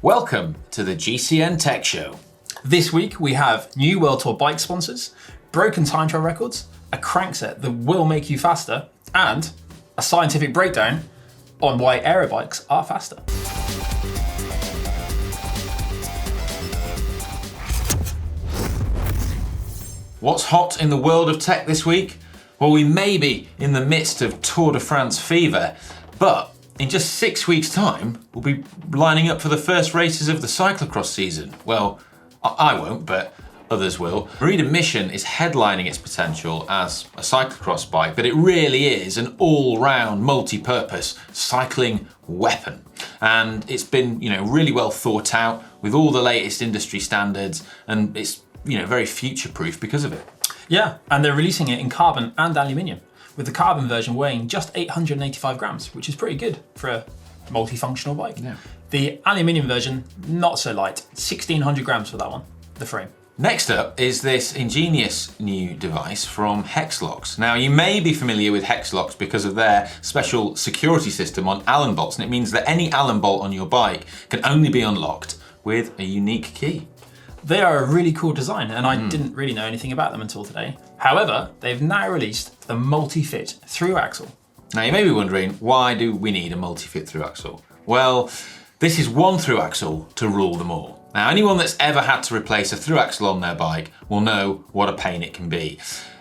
Welcome to the GCN Tech Show. This week we have new World Tour bike sponsors, broken time trial records, a crankset that will make you faster, and a scientific breakdown on why aero bikes are faster. What's hot in the world of tech this week? Well, we may be in the midst of Tour de France fever, but in just 6 weeks' time, we'll be lining up for the first races of the cyclocross season. Well, I won't, but others will. Merida Mission is headlining its potential as a cyclocross bike, but it really is an all-round, multi-purpose cycling weapon. And it's been, really well thought out with all the latest industry standards, and it's, very future-proof because of it. Yeah, and they're releasing it in carbon and aluminium, with the carbon version weighing just 885 grams, which is pretty good for a multifunctional bike. Yeah. The aluminium version, not so light, 1600 grams for that one, the frame. Next up is this ingenious new device from Hexlocks. Now, you may be familiar with Hexlocks because of their special security system on Allen bolts, and it means that any Allen bolt on your bike can only be unlocked with a unique key. They are a really cool design, and I didn't really know anything about them until today. However, they've now released the multi-fit thru-axel. Now, you may be wondering, why do we need a multi-fit thru-axle? Well, this is one thru-axle to rule them all. Now, anyone that's ever had to replace a thru-axle on their bike will know what a pain it can be.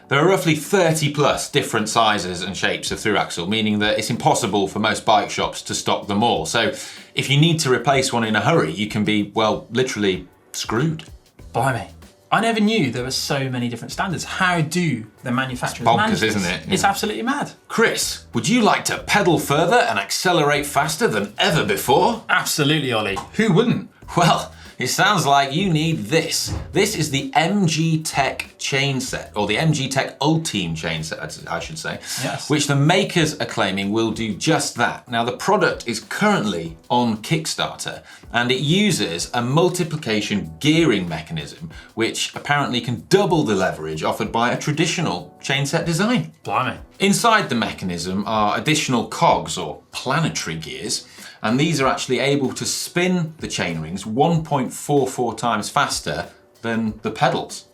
There are roughly 30 plus different sizes and shapes of thru-axle, meaning that it's impossible for most bike shops to stock them all. So if you need to replace one in a hurry, you can be, literally screwed. Blimey. I never knew there were so many different standards. How do the manufacturers manage this? Bonkers, isn't it? It's absolutely mad. Chris, would you like to pedal further and accelerate faster than ever before? Absolutely, Ollie. Who wouldn't? Well, it sounds like you need this. This is the MG Tech chain set, or the MG Tech Ultime chain set, I should say, Yes. which the makers are claiming will do just that. Now, the product is currently on Kickstarter, and it uses a multiplication gearing mechanism, which apparently can double the leverage offered by a traditional chain set design. Blimey. Inside the mechanism are additional cogs, or planetary gears, and these are actually able to spin the chain rings 1.44 times faster than the pedals.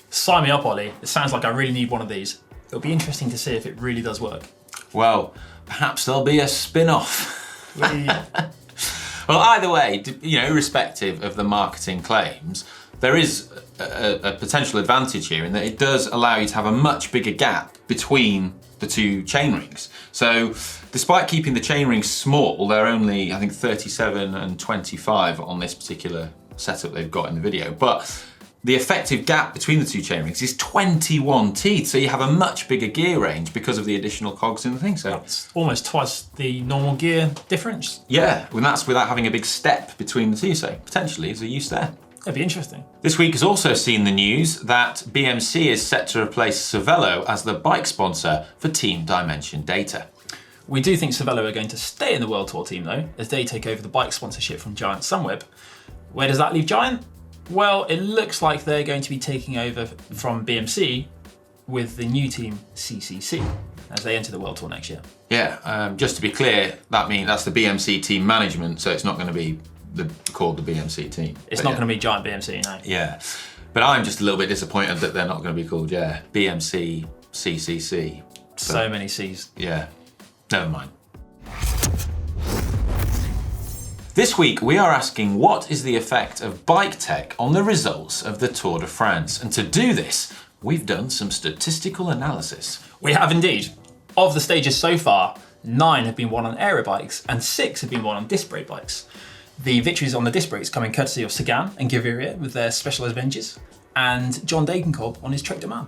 Sign me up, Ollie. It sounds like I really need one of these. It'll be interesting to see if it really does work. Well, perhaps there'll be a spin-off. Well, either way, irrespective of the marketing claims, there is a potential advantage here in that it does allow you to have a much bigger gap between the two chain rings. So despite keeping the chain rings small, they're only, I think, 37 and 25 on this particular setup they've got in the video. But the effective gap between the two chain rings is 21 teeth. So you have a much bigger gear range because of the additional cogs in the thing. So It's almost twice the normal gear difference. yeah, and that's without having a big step between the two. So potentially there's a use there. It'd be interesting. This week has also seen the news that BMC is set to replace Cervelo as the bike sponsor for Team Dimension Data. We do think Cervelo are going to stay in the World Tour team though, as they take over the bike sponsorship from Giant Sunweb. Where does that leave Giant? Well, it looks like they're going to be taking over from BMC with the new team CCC as they enter the World Tour next year. Yeah, just to be clear, that's the BMC team management, so it's not going to be called the BMC team. It's not going to be Giant BMC, no. Yeah, but I'm just a little bit disappointed that they're not going to be called, BMC CCC. So many C's. Yeah, never mind. This week, we are asking what is the effect of bike tech on the results of the Tour de France? And to do this, we've done some statistical analysis. We have indeed. Of the stages so far, 9 have been won on aero bikes and 6 have been won on disc brake bikes. The victories on the disc brakes coming courtesy of Sagan and Gaviria with their Specialized Avengers, and John Degenkolb on his Trek de Man.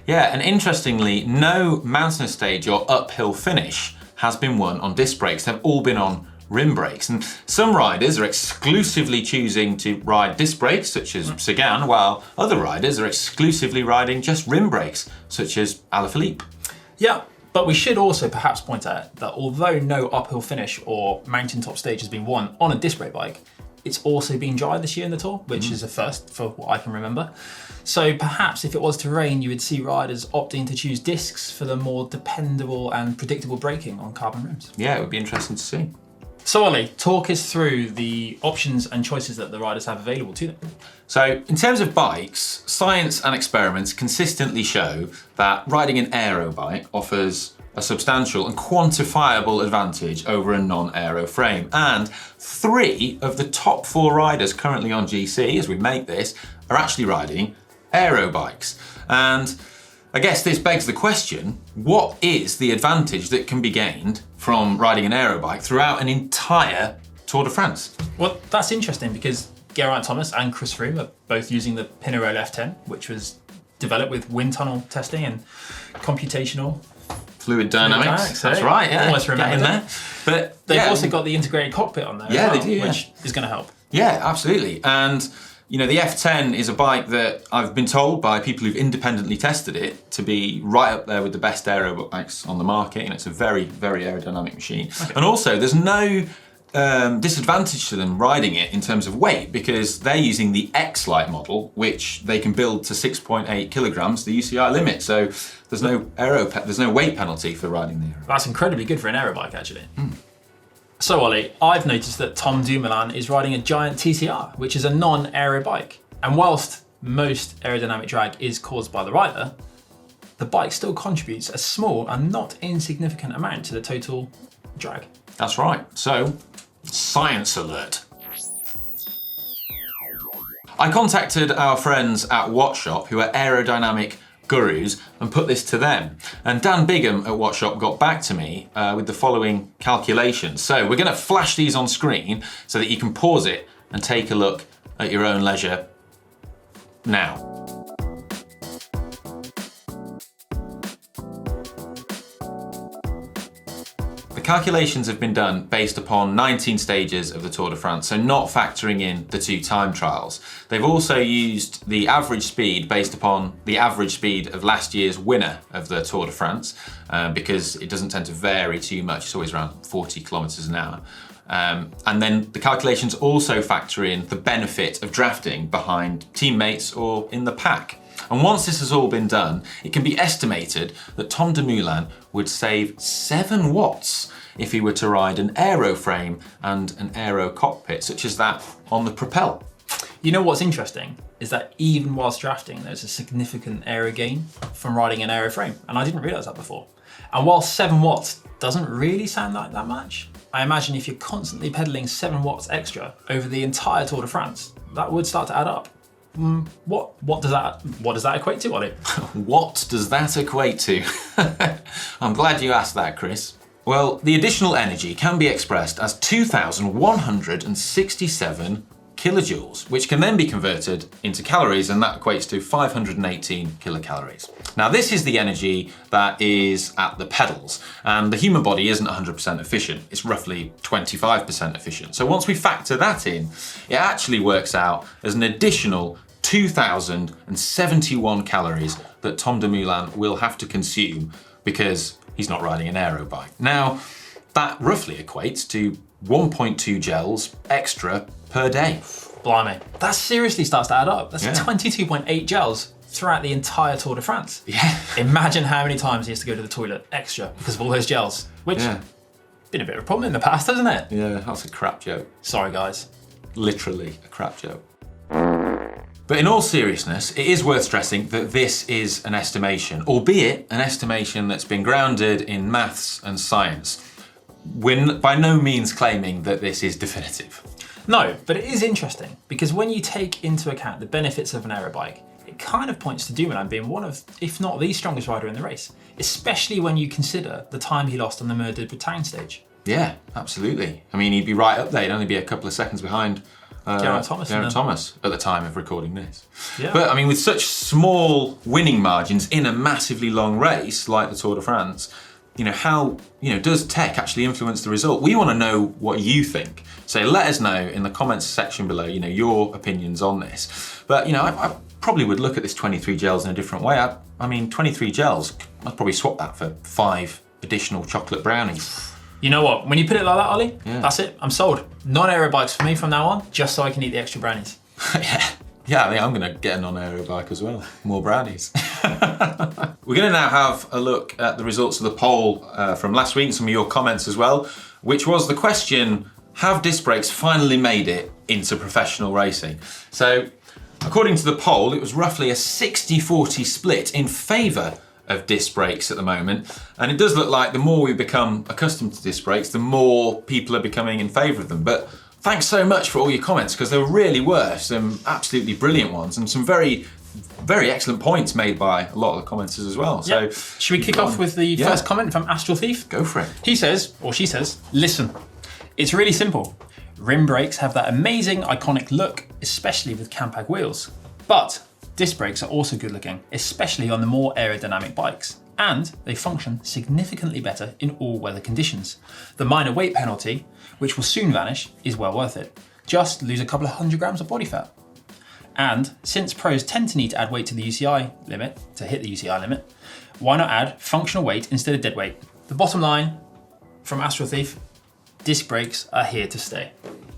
Yeah, and interestingly, no mountain stage or uphill finish has been won on disc brakes. They've all been on rim brakes. And some riders are exclusively choosing to ride disc brakes, such as Sagan, while other riders are exclusively riding just rim brakes, such as Alaphilippe. Yeah, but we should also perhaps point out that although no uphill finish or mountaintop stage has been won on a disc brake bike, it's also been dry this year in the Tour, which is a first for what I can remember. So perhaps if it was to rain, you would see riders opting to choose discs for the more dependable and predictable braking on carbon rims. Yeah, it would be interesting to see. So Ollie, talk us through the options and choices that the riders have available to them. So in terms of bikes, science and experiments consistently show that riding an aero bike offers a substantial and quantifiable advantage over a non-aero frame. And 3 of the top 4 riders currently on GC, as we make this, are actually riding aero bikes. And I guess this begs the question, what is the advantage that can be gained from riding an aero bike throughout an entire Tour de France? Well, that's interesting because Geraint Thomas and Chris Froome are both using the Pinarello F10, which was developed with wind tunnel testing and computational Fluid dynamics. That's right, yeah. Almost remembered there. But they've also got the integrated cockpit on there as well, they do, which is going to help. Yeah, absolutely. And you know, the F10 is a bike that I've been told by people who've independently tested it to be right up there with the best aero bikes on the market. And it's a very, very aerodynamic machine. Okay. And also, there's no disadvantage to them riding it in terms of weight because they're using the X-Lite model, which they can build to 6.8 kilograms, the UCI limit. So there's no weight penalty for riding the aero. That's incredibly good for an aero bike, actually. So Ollie, I've noticed that Tom Dumoulin is riding a Giant TCR, which is a non-aero bike. And whilst most aerodynamic drag is caused by the rider, the bike still contributes a small and not insignificant amount to the total drag. That's right. So, science alert. I contacted our friends at Wattshop, who are aerodynamic gurus, and put this to them. And Dan Bigham at Wattshop got back to me with the following calculations. So we're going to flash these on screen so that you can pause it and take a look at your own leisure now. The calculations have been done based upon 19 stages of the Tour de France, so not factoring in the 2 time trials. They've also used the average speed based upon the average speed of last year's winner of the Tour de France, because it doesn't tend to vary too much. It's always around 40 kilometers an hour. And then the calculations also factor in the benefit of drafting behind teammates or in the pack. And once this has all been done, it can be estimated that Tom Dumoulin would save 7 watts if he were to ride an aero frame and an aero cockpit, such as that on the Propel. You know what's interesting is that even whilst drafting, there's a significant aero gain from riding an aero frame. And I didn't realise that before. And while 7 watts doesn't really sound like that much, I imagine if you're constantly pedalling 7 watts extra over the entire Tour de France, that would start to add up. What does that equate to, Ollie? What does that equate to? I'm glad you asked that, Chris. Well, the additional energy can be expressed as 2,167 kilojoules, which can then be converted into calories, and that equates to 518 kilocalories. Now, this is the energy that is at the pedals, and the human body isn't 100% efficient. It's roughly 25% efficient. So once we factor that in, it actually works out as an additional 2,071 calories that Tom Dumoulin will have to consume because he's not riding an aero bike. Now, that roughly equates to 1.2 gels extra per day. Blimey. That seriously starts to add up. That's 22.8 gels throughout the entire Tour de France. Yeah. Imagine how many times he has to go to the toilet extra because of all those gels, which been a bit of a problem in the past, hasn't it? Yeah, that's a crap joke. Sorry, guys. Literally a crap joke. But in all seriousness, it is worth stressing that this is an estimation, albeit an estimation that's been grounded in maths and science. We're by no means claiming that this is definitive. No, but it is interesting because when you take into account the benefits of an aero bike, it kind of points to Dumoulin being one of, if not the strongest rider in the race, especially when you consider the time he lost on the Merida Mission stage. Yeah, absolutely. I mean, he'd be right up there. He'd only be a couple of seconds behind Geraint Thomas at the time of recording this. Yeah. But I mean, with such small winning margins in a massively long race like the Tour de France, how does tech actually influence the result? We want to know what you think. So let us know in the comments section below, your opinions on this. But I probably would look at this 23 gels in a different way. I mean, 23 gels, I'd probably swap that for 5 additional chocolate brownies. You know what? When you put it like that, Ollie, that's it. I'm sold. Non-aero bikes for me from now on, just so I can eat the extra brownies. Yeah, I think I'm going to get a non-aero bike as well. More brownies. We're going to now have a look at the results of the poll from last week, some of your comments as well, which was the question, have disc brakes finally made it into professional racing? So, according to the poll, it was roughly a 60-40 split in favour of disc brakes at the moment. And it does look like the more we become accustomed to disc brakes, the more people are becoming in favour of them. But thanks so much for all your comments, because there really were some absolutely brilliant ones and some very, very excellent points made by a lot of the commenters as well. So, should we kick off with the first comment from Astral Thief? Go for it. He says, or she says, listen, it's really simple. Rim brakes have that amazing, iconic look, especially with Campag wheels. But disc brakes are also good looking, especially on the more aerodynamic bikes. And they function significantly better in all weather conditions. The minor weight penalty, which will soon vanish, is well worth it. Just lose a couple of 100 grams of body fat. And since pros tend to need to add weight to the UCI limit, to hit the UCI limit, why not add functional weight instead of dead weight? The bottom line from Astral Thief, disc brakes are here to stay.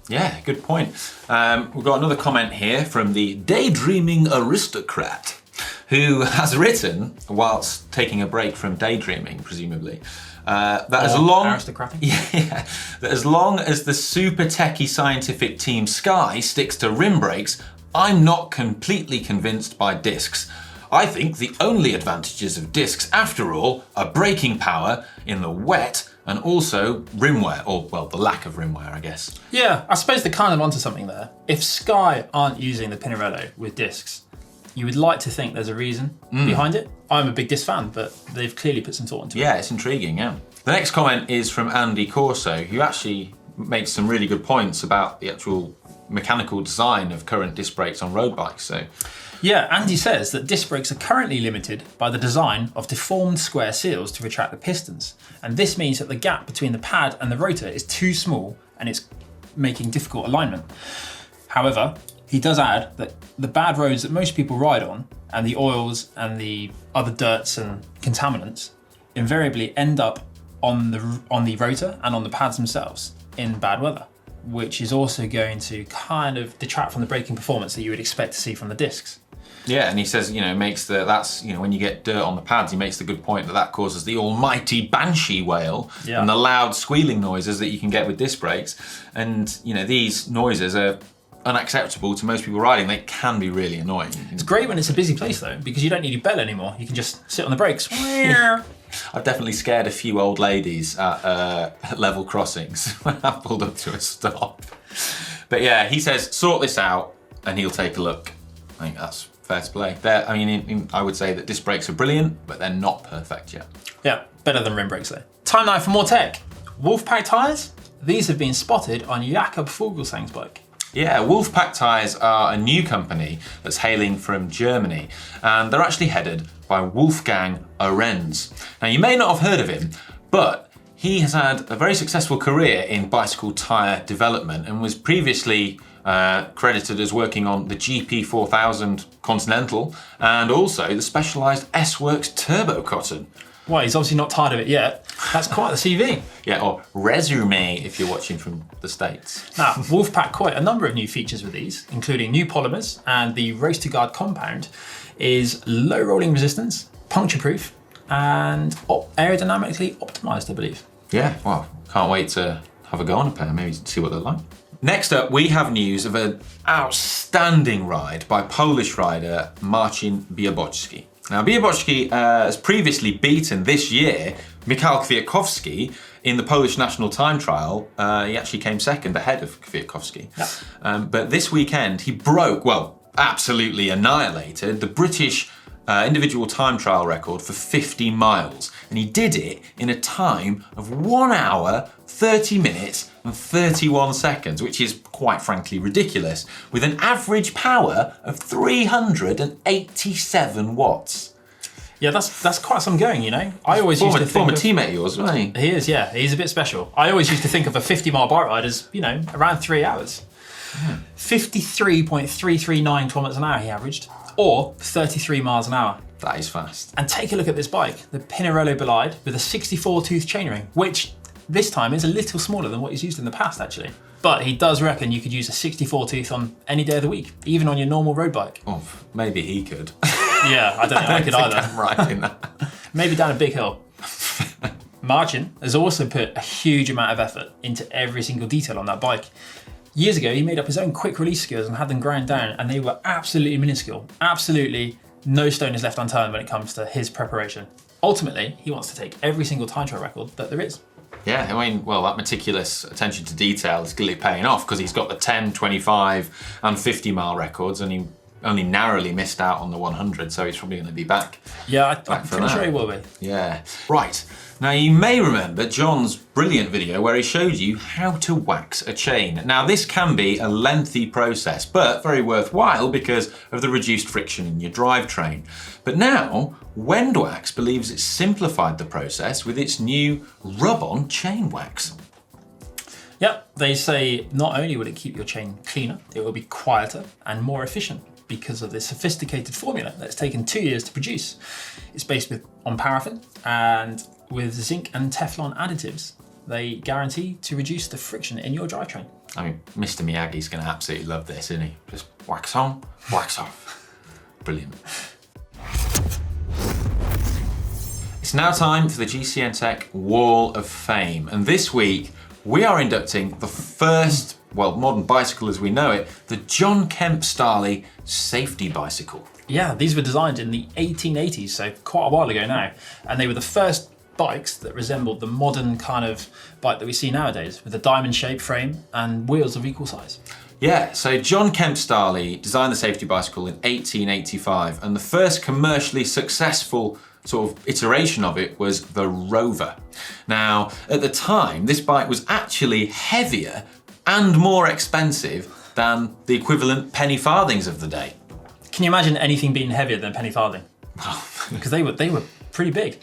Yeah, good point. We've got another comment here from the daydreaming aristocrat, who has written, whilst taking a break from daydreaming, presumably, that as long that as long as the super techie scientific team Sky sticks to rim brakes, I'm not completely convinced by discs. I think the only advantages of discs, after all, are braking power in the wet and also rim wear, or well, the lack of rim wear, I guess. Yeah, I suppose they're kind of onto something there. If Sky aren't using the Pinarello with discs, you would like to think there's a reason behind it. I'm a big disc fan, but they've clearly put some thought into it. Yeah, it's intriguing, yeah. The next comment is from Andy Corso, who actually makes some really good points about the actual mechanical design of current disc brakes on road bikes. So, yeah, Andy says that disc brakes are currently limited by the design of deformed square seals to retract the pistons. And this means that the gap between the pad and the rotor is too small and it's making difficult alignment. However, he does add that the bad roads that most people ride on and the oils and the other dirts and contaminants invariably end up on the rotor and on the pads themselves in bad weather, which is also going to kind of detract from the braking performance that you would expect to see from the discs. Yeah, and he says, when you get dirt on the pads, he makes the good point that causes the almighty banshee wail and the loud squealing noises that you can get with disc brakes. And, these noises are unacceptable to most people riding. They can be really annoying. It's great when it's a busy place though, because you don't need your bell anymore. You can just sit on the brakes. I've definitely scared a few old ladies at level crossings when I pulled up to a stop. But yeah, he says, sort this out and he'll take a look. I think that's fair to play. I would say that disc brakes are brilliant, but they're not perfect yet. Yeah, better than rim brakes though. Time now for more tech. Wolfpack Tyres? These have been spotted on Jakob Fuglsang's bike. Yeah, Wolfpack Tyres are a new company that's hailing from Germany, and they're actually headed by Wolfgang Ahrens. Now, you may not have heard of him, but he has had a very successful career in bicycle tyre development and was previously credited as working on the GP4000 Continental and also the specialised S-Works Turbo Cotton. Well, he's obviously not tired of it yet. That's quite the CV. Yeah, or resume if you're watching from the States. Now, Wolfpack quite a number of new features with these, including new polymers, and the Race to Guard compound is low rolling resistance, puncture proof, and aerodynamically optimised, I believe. Yeah, well, can't wait to have a go on a pair, maybe see what they're like. Next up, we have news of an outstanding ride by Polish rider Marcin Białobocki. Now, Białobocki has previously beaten this year Michał Kwiatkowski in the Polish national time trial. He actually came second ahead of Kwiatkowski. Yep. But this weekend, he absolutely annihilated the British individual time trial record for 50 miles. And he did it in a time of 1 hour, 30 minutes and 31 seconds, which is quite frankly ridiculous, with an average power of 387 watts. Yeah, that's quite some going, I always used to think former teammate of yours, wasn't he? He is, yeah. He's a bit special. I always used to think of a 50-mile bike ride as, around 3 hours. 53.339 kilometers an hour he averaged, or 33 miles an hour. That is fast. And take a look at this bike, the Pinarello Bolide with a 64-tooth chainring, which This time is a little smaller than what he's used in the past, actually. But he does reckon you could use a 64 tooth on any day of the week, even on your normal road bike. Oh, maybe he could. Yeah, I don't think I could either. I'm right in that. Maybe down a big hill. Marcin has also put a huge amount of effort into every single detail on that bike. Years ago, he made up his own quick release skills and had them ground down, and they were absolutely minuscule. Absolutely no stone is left unturned when it comes to his preparation. Ultimately, he wants to take every single time trial record that there is. Yeah, I mean, well, that meticulous attention to detail is clearly paying off because he's got the 10, 25 and 50 mile records, and he only narrowly missed out on the 100, so he's probably going to be back. Yeah, I'm pretty sure he will be. Yeah. Right. Now, you may remember John's brilliant video where he showed you how to wax a chain. Now, this can be a lengthy process, but very worthwhile because of the reduced friction in your drivetrain. But now, Wendwax believes it's simplified the process with its new rub-on chain wax. Yep, they say not only will it keep your chain cleaner, it will be quieter and more efficient because of this sophisticated formula that's taken 2 years to produce. It's based on paraffin and with zinc and Teflon additives. They guarantee to reduce the friction in your drivetrain. I mean, Mr. Miyagi's going to absolutely love this, isn't he? Just wax on, wax off. Brilliant. It's now time for the GCN Tech Wall of Fame. And this week, we are inducting the first, well, modern bicycle as we know it, the John Kemp Starley safety bicycle. Yeah, these were designed in the 1880s, so quite a while ago now. And they were the first bikes that resembled the modern kind of bike that we see nowadays, with a diamond-shaped frame and wheels of equal size. Yeah, so John Kemp Starley designed the safety bicycle in 1885, and the first commercially successful sort of iteration of it was the Rover. Now, at the time, this bike was actually heavier and more expensive than the equivalent penny farthings of the day. Can you imagine anything being heavier than a penny farthing? Because they were pretty big.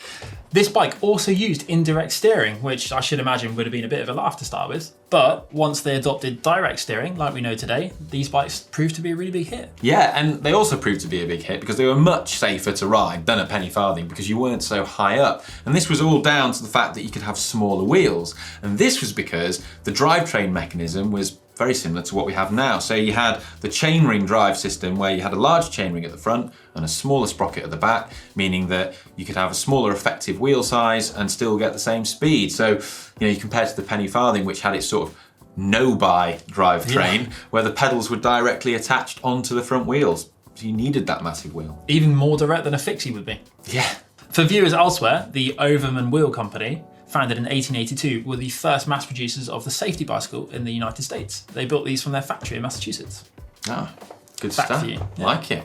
This bike also used indirect steering, which I should imagine would have been a bit of a laugh to start with. But once they adopted direct steering, like we know today, these bikes proved to be a really big hit. Yeah, and they also proved to be a big hit because they were much safer to ride than a penny farthing because you weren't so high up. And this was all down to the fact that you could have smaller wheels. And this was because the drivetrain mechanism was very similar to what we have now. So you had the chainring drive system where you had a large chainring at the front and a smaller sprocket at the back, meaning that you could have a smaller effective wheel size and still get the same speed. So, you compare to the penny farthing, which had its sort of no-buy drivetrain, where the pedals were directly attached onto the front wheels. So you needed that massive wheel. Even more direct than a fixie would be. Yeah. For viewers elsewhere, the Overman Wheel Company, founded in 1882, were the first mass producers of the safety bicycle in the United States. They built these from their factory in Massachusetts. Ah, good Fact stuff. for you. Yeah. Like it.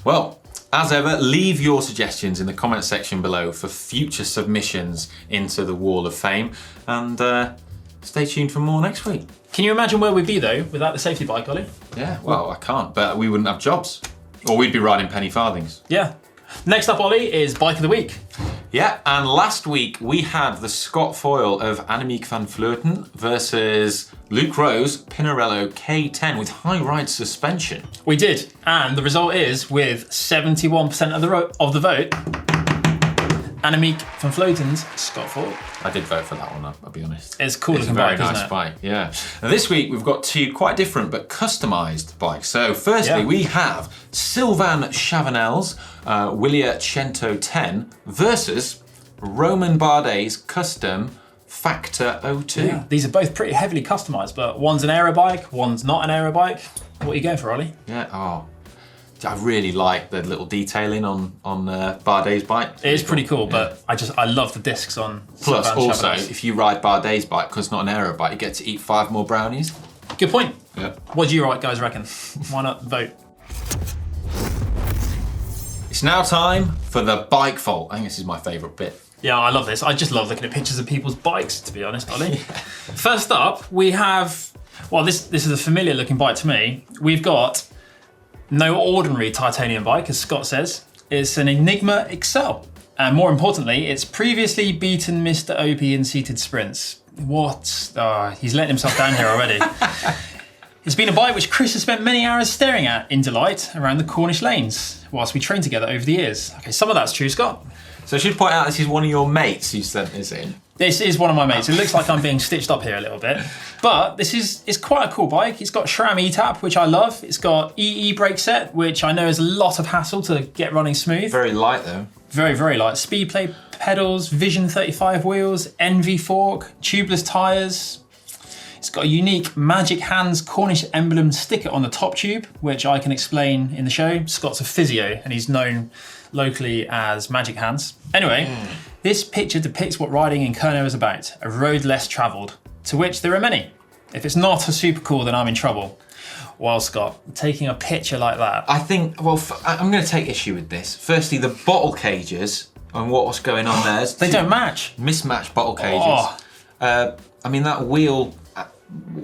Well, as ever, leave your suggestions in the comment section below for future submissions into the Wall of Fame, and stay tuned for more next week. Can you imagine where we'd be though without the safety bike, Ollie? Yeah, well, I can't, but we wouldn't have jobs. Or we'd be riding penny farthings. Yeah. Next up, Ollie, is Bike of the Week. Yeah, and last week we had the Scott foil of Annemiek van Vleuten versus Luke Rose Pinarello K10 with high ride suspension. We did, and the result is, with 71% of the vote, Annemiek van Vleuten's Scott foil. I did vote for that one, I'll be honest. It's cool It's a looking very bike, nice isn't it? bike, yeah. And this week we've got two quite different but customised bikes. So firstly, we have Sylvain Chavanel's Willia 110 versus Roman Bardet's custom Factor 02. Yeah, these are both pretty heavily customised, but one's an aero bike, one's not an aero bike. What are you going for, Ollie? Yeah, I really like the little detailing on Bardet's bike. It is pretty cool, but I love the discs on. Plus, Sylvain also, Chavanel's. if you ride Bardet's bike, because it's not an aero bike, you get to eat 5 more brownies. Good point. Yeah. What do you guys reckon? Why not vote? It's now time for the Bikefall. I think this is my favourite bit. Yeah, I love this. I just love looking at pictures of people's bikes, to be honest, Ollie. First up, we have, well, this is a familiar looking bike to me. We've got no ordinary titanium bike, as Scott says. It's an Enigma XL. And more importantly, it's previously beaten Mr. OP in seated sprints. What? He's letting himself down here already. It's been a bike which Chris has spent many hours staring at in delight around the Cornish lanes whilst we trained together over the years. Okay, some of that's true, Scott. So I should point out this is one of your mates who sent this in. This is one of my mates. It looks like I'm being stitched up here a little bit. But it's quite a cool bike. It's got SRAM E-Tap, which I love. It's got EE brake set, which I know is a lot of hassle to get running smooth. Very light though. Very, very light. Speed plate pedals, Vision 35 wheels, NV fork, tubeless tyres. It's got a unique Magic Hands Cornish emblem sticker on the top tube, which I can explain in the show. Scott's a physio and he's known locally as Magic Hands. Anyway, this picture depicts what riding in Kerno is about, a road less travelled, to which there are many. If it's not a super cool, then I'm in trouble. Well, Scott, taking a picture like that. I think, well, I'm going to take issue with this. Firstly, the bottle cages and what's going on there. They don't match. Mismatched bottle cages. Oh. I mean, that wheel,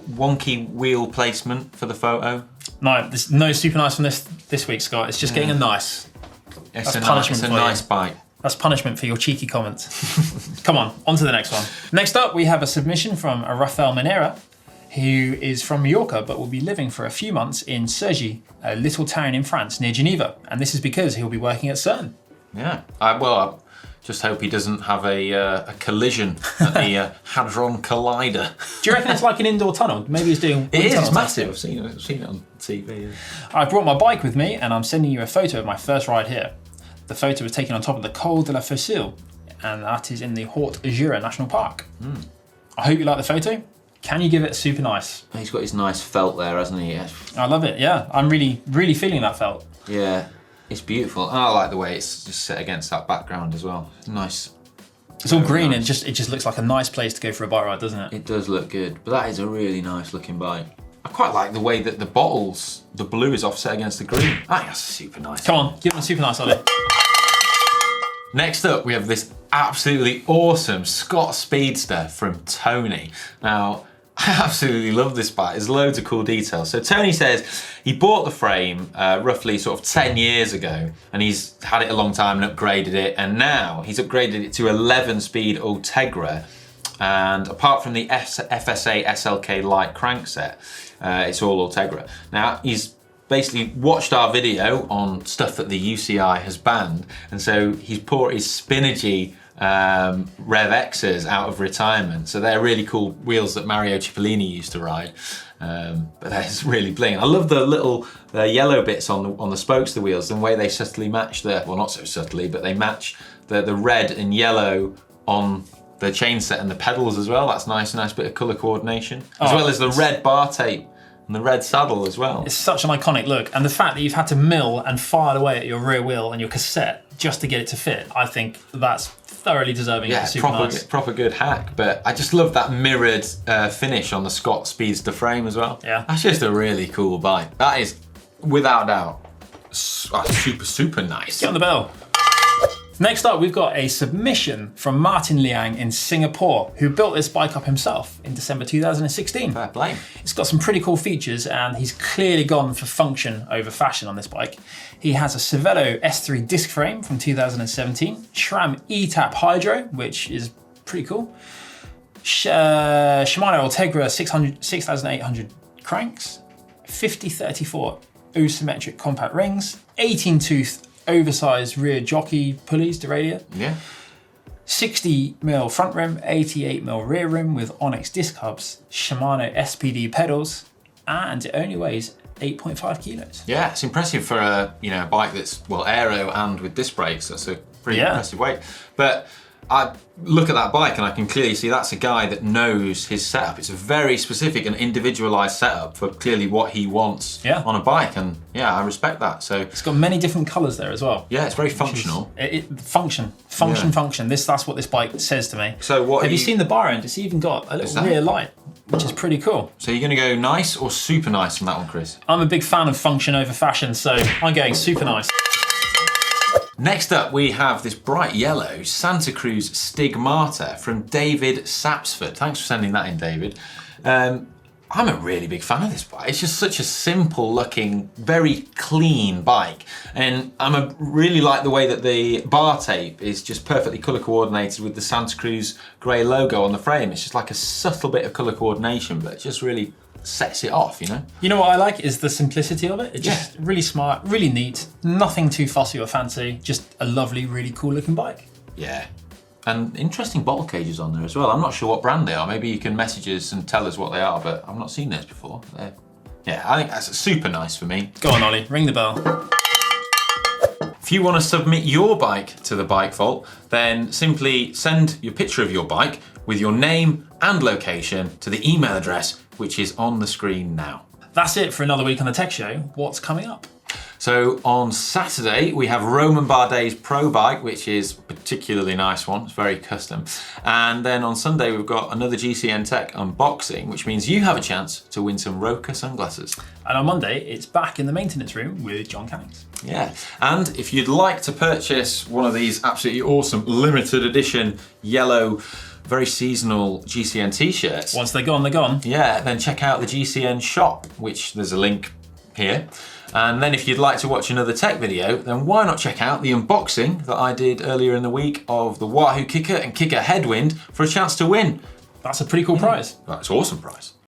wonky wheel placement for the photo. No, there's no super nice from this week, Scott. It's just getting a nice. It's That's a punishment nice, for you. nice bike. That's punishment for your cheeky comments. Come on to the next one. Next up, we have a submission from a Rafael Manera, who is from Mallorca but will be living for a few months in Cergy, a little town in France near Geneva. And this is because he'll be working at CERN. Yeah. I just hope he doesn't have a collision at the Hadron Collider. Do you reckon it's like an indoor tunnel? Maybe he's doing. It is. tunnel It's massive. testing. I've seen it on TV. Yeah. I brought my bike with me, and I'm sending you a photo of my first ride here. The photo was taken on top of the Col de la Fossile, and that is in the Haute Jura National Park. I hope you like the photo. Can you give it a super nice? He's got his nice felt there, hasn't he? Yeah. I love it. Yeah, I'm really, really feeling that felt. Yeah. It's beautiful. And I like the way it's just set against that background as well. It's nice. It's all green nice. and it just looks like a nice place to go for a bike ride, doesn't it? It does look good, but that is a really nice looking bike. I quite like the way that the bottles, the blue is offset against the green. I think that's super nice. Come on, give them a super nice, Ollie. Next up, we have this absolutely awesome Scott Speedster from Tony. Now, I absolutely love this bike. There's loads of cool details. So Tony says he bought the frame roughly sort of 10 years ago, and he's had it a long time and upgraded it, and now he's upgraded it to 11-speed Ultegra. And apart from the FSA SLK light crankset, it's all Ultegra. Now, he's basically watched our video on stuff that the UCI has banned, and so he's bought his Spinergy Rev X's out of retirement. So they're really cool wheels that Mario Cipollini used to ride. But that's really bling. I love the little yellow bits on the spokes of the wheels, and the way they subtly match well, not so subtly, but they match the red and yellow on the chain set and the pedals as well. That's nice bit of colour coordination. As well as the red bar tape and the red saddle as well. It's such an iconic look, and the fact that you've had to mill and file away at your rear wheel and your cassette just to get it to fit, I think that's thoroughly deserving of the super nice. Proper good hack. But I just love that mirrored finish on the Scott Speedster frame as well. Yeah. That's just a really cool bike. That is, without doubt, super nice. Get on the bell. Next up, we've got a submission from Martin Liang in Singapore, who built this bike up himself in December 2016. Fair play. It's got some pretty cool features, and he's clearly gone for function over fashion on this bike. He has a Cervelo S3 disc frame from 2017, SRAM E-Tap Hydro, which is pretty cool, Shimano Ultegra 6800 cranks, 5034 asymmetric compact rings, 18-tooth oversized rear jockey pulleys derailleur. Yeah. 60mm front rim, 88mm rear rim with Onyx disc hubs, Shimano SPD pedals, and it only weighs 8.5 kilos. Yeah, it's impressive for a bike that's aero and with disc brakes. That's a pretty impressive weight. But I look at that bike and I can clearly see that's a guy that knows his setup. It's a very specific and individualized setup for clearly what he wants on a bike, and I respect that. So it's got many different colours there as well. Yeah, it's very functional. Function. That's what this bike says to me. So have you seen the bar end? It's even got a little rear light, which is pretty cool. So you're going to go nice or super nice from that one, Chris? I'm a big fan of function over fashion, so I'm going super nice. Next up, we have this bright yellow Santa Cruz Stigmata from David Sapsford. Thanks for sending that in, David. I'm a really big fan of this bike. It's just such a simple looking, very clean bike. And I really like the way that the bar tape is just perfectly colour coordinated with the Santa Cruz grey logo on the frame. It's just like a subtle bit of colour coordination, but it just really sets it off, You know what I like is the simplicity of it. It's just really smart, really neat, nothing too fussy or fancy, just a lovely, really cool looking bike. Yeah. And interesting bottle cages on there as well. I'm not sure what brand they are. Maybe you can message us and tell us what they are, but I've not seen those before. Yeah, I think that's super nice for me. Go on, Ollie, ring the bell. If you want to submit your bike to the Bikefall, then simply send your picture of your bike with your name and location to the email address which is on the screen now. That's it for another week on the Tech Show. What's coming up? So on Saturday, we have Roman Bardet's Pro Bike, which is a particularly nice one. It's very custom. And then on Sunday, we've got another GCN Tech unboxing, which means you have a chance to win some Roka sunglasses. And on Monday, it's back in the maintenance room with John Cannings. Yeah, and if you'd like to purchase one of these absolutely awesome limited edition yellow, very seasonal GCN t-shirts. Once they're gone, they're gone. Yeah, then check out the GCN shop, which there's a link here. And then if you'd like to watch another tech video, then why not check out the unboxing that I did earlier in the week of the Wahoo Kicker and Kicker Headwind for a chance to win. That's a pretty cool prize. That's an awesome prize.